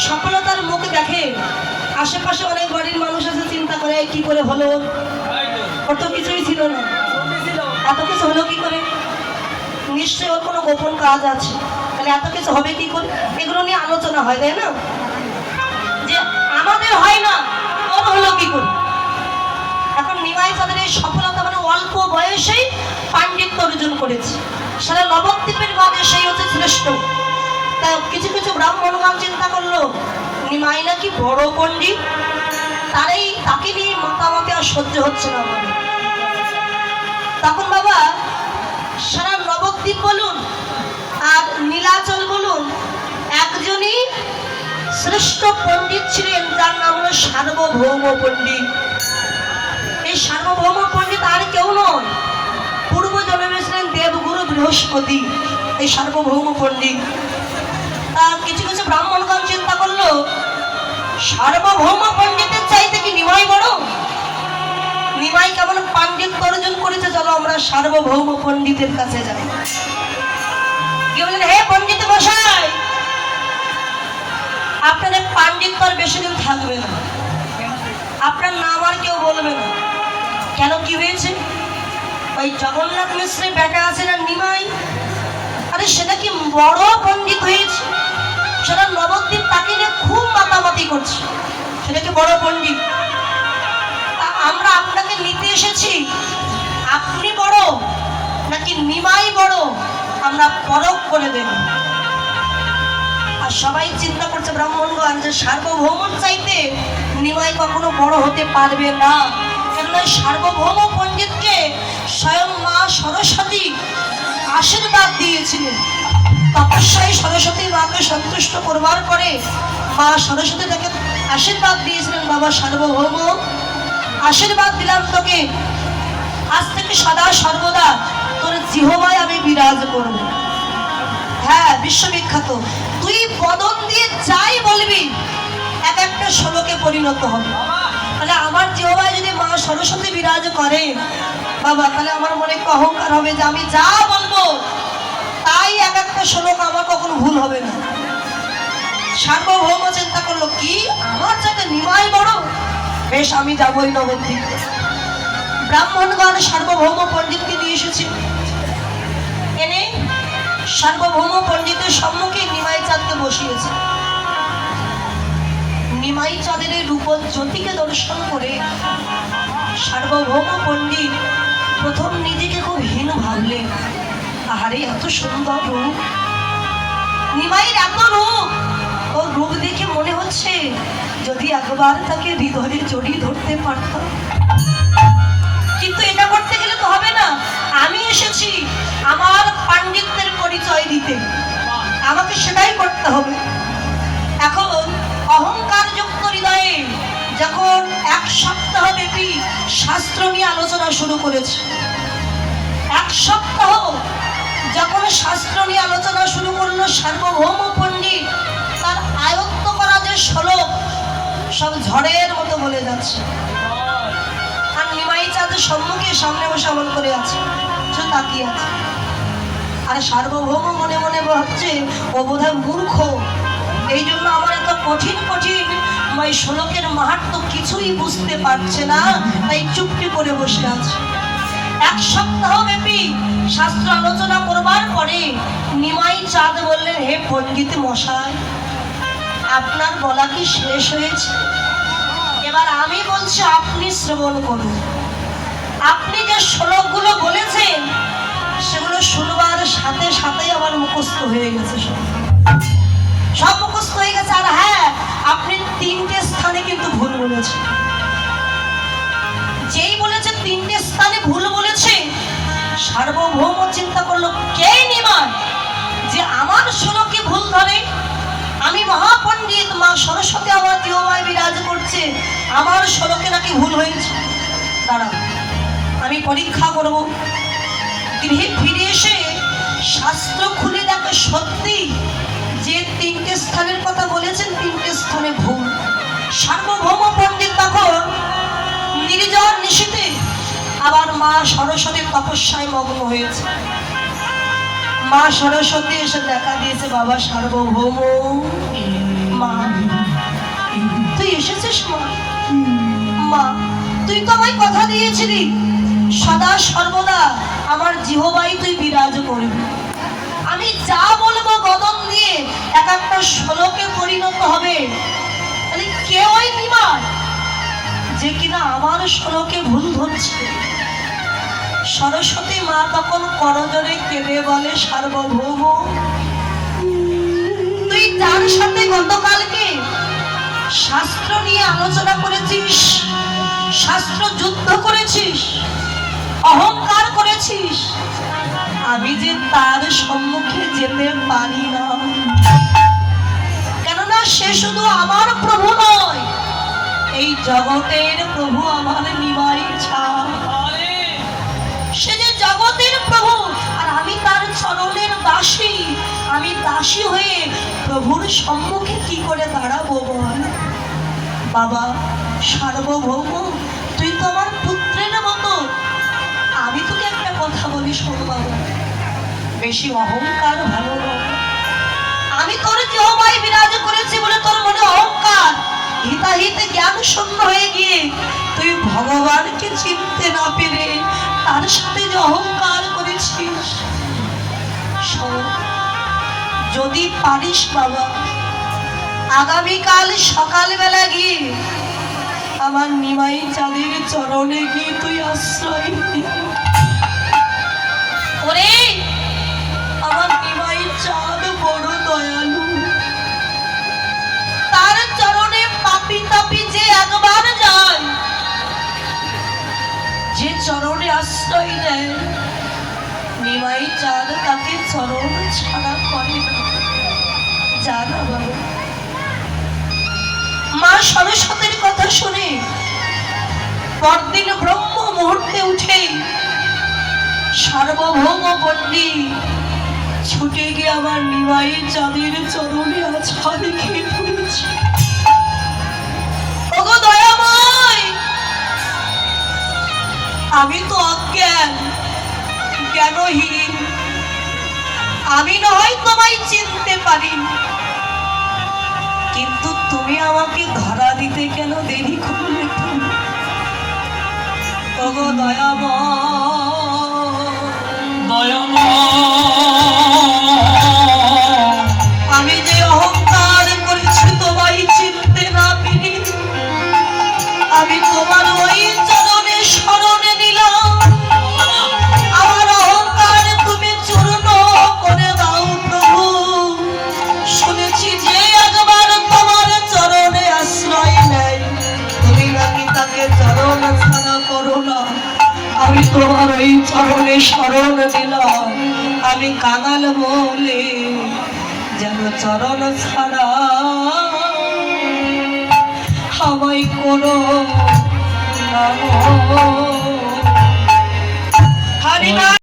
সফলতার মুখ দেখে, আশেপাশে অনেক বাড়ির মানুষ আছে, চিন্তা করে কি করে হলো, কত কিছুই ছিল না, এত কিছু হলো কি করে, নিশ্চয়ই ওর কোনো গোপন কাজ আছে, তাহলে এত কিছু হবে কি করে, এগুলো নিয়ে আলোচনা হয়, তাই না? যে আমাদের হয় না, ওর হলো কি করে। এখন নিমাই চাঁদের এই সফলতা মানে অল্প বয়সেই পাণ্ডিত্য অর্জন করেছে, সারা নবদ্বীপের মধ্যে সেই হচ্ছে শ্রেষ্ঠ। তা কিছু কিছু ব্রাহ্মণগণ চিন্তা করলো নিমাই নাকি বড় পণ্ডিত, তাকে নিয়ে মতামতে আর সহ্য হচ্ছে না আমাদের। তখন বাবা সারা নবদ্বীপ বলুন আর নীলাচল বলুন, একজনই শ্রেষ্ঠ পণ্ডিত ছিলেন, যার নাম হলো সার্বভৌম পণ্ডিত। এই সার্বভৌম পণ্ডিত আর কেউ নয়, পূর্ব জন্মে ছিলেন দেবগুরু বৃহস্পতি, এই সার্বভৌম পণ্ডিত। কিছু কিছু ব্রাহ্মণগণ চিন্তা করলো সার্বভৌম পণ্ডিতের চাইতে কি নিমাই বড়, নিমাই কেমন পাণ্ডিত্য অর্জন করেছে, চলো আমরা সার্বভৌম পণ্ডিতের কাছে যাই। কি বললেন, হে পণ্ডিত মশাই, আপনাদের পাণ্ডিত্য আর বেশি দিন থাকবে না, আপনার নাম আর কেউ বলবে না। কেন, কি হয়েছে? ওই জগন্নাথ মিশ্রের বেটা আছে না নিমাই, আরে সেটা কি বড় পণ্ডিত হয়েছে, সেটা নবদ্বীপ তাকে নিয়ে খুব মাতামাতি করছে, সেটা কি বড় পণ্ডিত। আমরা আপনাকে নিতে এসেছি, আপনি বড় নাকি নিমাই বড়, আমরা পরখ করে দেব। আর সবাই চিন্তা করছে ব্রাহ্মণগণ যে সার্বভৌমর চাইতে নিমাই কখনো বড় হতে পারবে না, কেননা সার্বভৌম পণ্ডিতকে স্বয়ং মা সরস্বতী আশীর্বাদ দিয়েছিলেন। তপস্যায় সরস্বতী মাকে সন্তুষ্ট করবার পরে মা সরস্বতী তাকে আশীর্বাদ দিয়েছিলেন, বাবা সার্বভৌম আশীর্বাদ দিলাম তোকে, আজ থেকে সদা সর্বদা তোর জিহ্বায় আমি বিরাজ করব। হ্যাঁ, বিশ্ববিখ্যাত, তুই বদন দিয়ে যাই বলবি এক একটা শ্লোকে পরিণত হবে। তাহলে আমার জিহ্বায় যদি মা সরস্বতী বিরাজ করে বাবা, তাহলে আমার মনে একটু অহংকার হবে যে আমি যা বলবো তাই এক একটা শ্লোক আমার কখনো ভুল হবে না। সার্বভৌম চিন্তা করলো কি আমার চাইতে নিমাই বড়, বেশ আমি যাবই নবদ্বীপ। ব্রাহ্মণগণ সার্বভৌম পণ্ডিতকে নিয়ে এসেছে, এনে সার্বভৌম পণ্ডিতের সম্মুখে নিমাই চাঁদকে বসিয়েছে। নিমাই চাঁদের রূপন জ্যোতিকে দর্শন করে সার্বভৌম পণ্ডিত প্রথম নিজেকে খুব হীন ভাবলেন। আহারে, এত সুন্দর রূপ, নিমাইয়ের এত রূপ, ও রূপ দেখে মনে হচ্ছে যদি একবার তাকে হৃদয়ে জড়িয়ে ধরতে পারতাম। কিন্তু এটা করতে গেলে তো হবে না, আমি এসেছি আমার পাণ্ডিত্যের পরিচয় দিতে, আমাকে সেটাই করতে হবে। এখন অহংকার যুক্ত হৃদয়ে যখন এক সপ্তাহ ব্যাপী শাস্ত্র নিয়ে আলোচনা শুরু করেছে, এক সপ্তাহ যখন শাস্ত্র নিয়ে আলোচনা শুরু করলো, সার্বভৌম পণ্ডিত তার আয়ত্ত করা যে শ্লোক সব ঝড়ের মতো বলে যাচ্ছে। আর নিমাই চাঁদের সম্মুখে সামনে বসে আমল করে আছে, সে তাকিয়ে আছে। আর সার্বভৌম মনে মনে ভাবছে ও বোধহয় মূর্খ, এই জন্য আমার এত কঠিন কঠিন শ্লোকের মাহাত্ম্য কিছুই বুঝতে পারছে না, তাই চুপটি করে বসে আছে। এক সপ্তাহ ব্যাপী শাস্ত্র আলোচনা করবার পরে নিমাই চাঁদ বললেন, হে পণ্ডিত মশাই, আপনার বলা কি শেষ হয়েছে? এবার আমি বলছি আপনি শ্রবণ করুন। আপনি যে শ্লোকগুলো বলেছেন সেগুলো শুনবার সাথে সাথেই আমার মুখস্থ হয়ে গেছে, সব মুখস্থ হয়ে গেছে। আর হ্যাঁ, আপনি 3টে স্থানে কিন্তু ভুল বলেছেন। যেই বলেছে 3টে স্থানে ভুল বলেছে, সার্বভৌম চিন্তা করলো কে নিমাই যে আমার শ্লোকে ভুল ধরে, আমি মহাপণ্ডিত, মা সরস্বতী আমার জিহ্বায় বিরাজ করছে, আমার শ্লোকে নাকি ভুল হয়েছে। দাঁড়া, আমি পরীক্ষা করব। গৃহে ফিরে এসে শাস্ত্র খুলে দেখে সত্যি যে 3টে স্থানের কথা বলেছেন 3টে স্থানে ভুল। সার্বভৌম পণ্ডিত তখন নির্জন নিশীথে আবার মা সরস্বতীর তপস্যায় মগ্ন হয়েছে। মা সরস্বতী এসে দেখা দিয়েছে, বাবা সার্বভৌম, মা করেছিস মা? মা, তুই তো আমায় কথা দিয়েছিলি সদা সর্বদা আমার জিহ্বায় তুই বিরাজ করবি। আমি যা বলবো গদন দিয়ে এক একটা শ্লোকে পরিণত হবে। তাহলে কে ওই নিমাই যে কিনা আমার শ্লোকে ভুল ধরছে? সরস্বতী মা তখন করজোরে কেঁদে বলে, সার্বভৌম, তুই যার সাথে গতকালকে শাস্ত্র নিয়ে আলোচনা করেছিস, শাস্ত্র যুদ্ধ করেছিস, অহংকার করেছিস, আমি যে তার সম্মুখে যেতে পারি না। কেননা সে শুধু আমার প্রভু নয়, এই জগতের প্রভু আমার নিমাই ছাড়। সে যে জগতের প্রভু, আর আমি তার চরণের দাসী। আমি দাসী হয়ে প্রভুর সম্মুখে কি করে দাঁড়াবো বল? বাবা সার্বভৌম, তুই তো আমার পুত্রের মতো। আমি তোকে একটা কথা বলি, শোন বাবা, বেশি অহংকার ভালো নয়। আমি তোর জিহ্বায় বিরাজ করেছি বলে তোর মনে অহংকার, হিতাহিতে জ্ঞান শূন্য হয়ে গিয়ে তুই ভগবানকে চিনতে না পেরে তার সাথে যে অহংকার করেছিস। যদি পারিস বাবা, আগামীকাল সকালবেলা গিয়ে আমার নিমাই চাঁদের চরণে গিয়ে তুই আশ্রয় নে। ওরে আমার নিমাই চাঁদ বড় দয়ালু, তার চরণে পাপি তাপি যে একবার যায়, যে চরণে আশ্রয় নেয়, নিমাই চাঁদ তাকে চরণ ছাড়া করে না। জানা বাবা, মা সরস্বতীর কথা শুনে পরদিন ব্রহ্ম মুহূর্তে উঠে সার্বভৌম পণ্ডিত ছুটে গিয়ে আমার নিমাই চাঁদের চরণে আছাড় খেয়ে পড়েছে। ওগো দয়াময়, আমি তো অজ্ঞান, জ্ঞানহীন। আমি নয় তোমায় চিনতে পারি, কিন্তু তুমি আমাকে ধরা দিতে কেন দেরি করলে? ওগো আমি যে অহংকার করেছি তোমায় চিনতে না পেরে, আমি তোমার ওই চরণে শরণে নিলাম। আমার অহংকার তুমি চূর্ণ করে দাও প্রভু। শুনেছি যে একবার তোমার চরণে আশ্রয় নেয়, তুমি নাকি তাকে চরণ ছাড়া করো না। আমি তোমার ওই চরণে শরণ দিলাম। আমি কাঙাল বলে যেন চরণ ছাড়া আমায় করো না। হরি